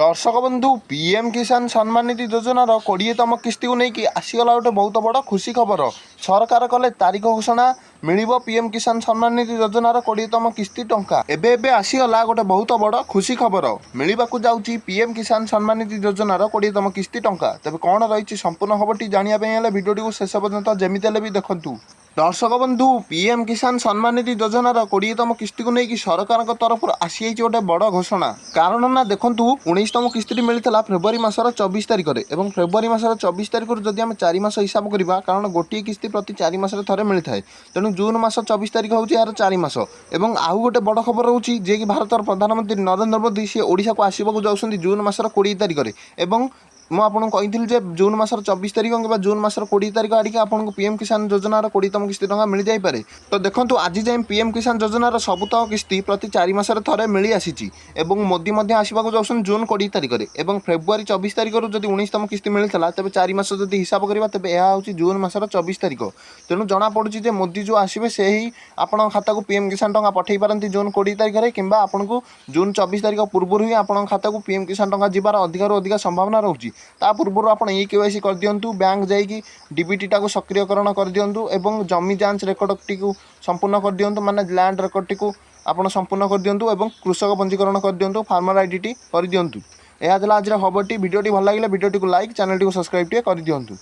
दर्शक बंधु पीएम किसान सम्मान निधि योजनार 20तम किस्ती को लेकिन आसीगला गोटे बहुत बड़ खुशी खबर। सरकार कले तारीख घोषणा मिलिब पीएम किसान सम्मान निधि योजनार 20तम किस्ती टंका एबे एबे आसीगला गोटे बहुत बड़ खुशी खबर मिलवाक जाऊँगी पीएम किसान सम्मान निधि योजनार 20तम किस्ती टंका। तेज कौन रही संपूर्ण खबर जानापी भिडियो को शेष पर्यंत जमीती भी देखूँ। दर्शक बंधु पीएम किसान सम्मान निधि योजनार 20तम किस्ती को लेकिन सरकार तरफ आसी गोटे बड़ घोषणा। कारण ना देखूँ 19तम किस्ती मिलता फेब्रुआरी मासर 24 तारिख में फेब्रुआरी मासर 24 तारिख जदि आम 4 मास हिसाब करवा कारण गोटे किस्ती प्रति 4 मासरे थे मिलता है। तेणु जून मास 24 तारिख हूँ यार 4 मास। और आउ गोटे बड़ खबर रोचे जे कि भारतर प्रधानमंत्री नरेंद्र मोदी सी ओडिशा को आसवाक जाऊँगी जून मासर 20 तारिख में। मुझे आपको कही जून मासर 24 तारिख कि जून मासर 20 तारिख आड़े आपको पीएम किसान योजनार 20तम किस्ती टंका मिल जापे। तो देखो आज जाए पीएम किसान योजनार सबुतक किस्ती प्रति 4 मासरे थे मिली आसी। मोदी आसवाक जाऊँ जून 20 तारिख में फेब्रुआरी 24 तारिख जब 19तम किस्ती मिलता तेज 4 मास जब हिसाब करवा तेज यह हूँ जून मासर 24 तारिख। तेणु जमापड़ी मोदी जो आसवे से ही आपण खाता को पीएम किसान टंका पठे पारती जून 20 तारिख में कि आपको जून 24 तारिख पूर्व ही आपण खाता को पीएम किसान टंका जीवार अधिक अधिक संभावना रोचे। ता पूर्व आप केवाईसी कर दिंतु बैंक जाइए डीबीटी टाक सक्रियकरण कर दिंतु एवं जमी जांच रेकर्ड टी संपूर्ण कर दिंतु माने लैंड रेकर्ड टी आप संपूर्ण कर दिंतु एवं कृषक पंजीकरण कर दिंतु फार्मर आईडी टी कर दिंतु। यह आज खबर भिडियो भल लगे भिडियो को लाइक चैनल को सब्सक्राइब कर दिंतु।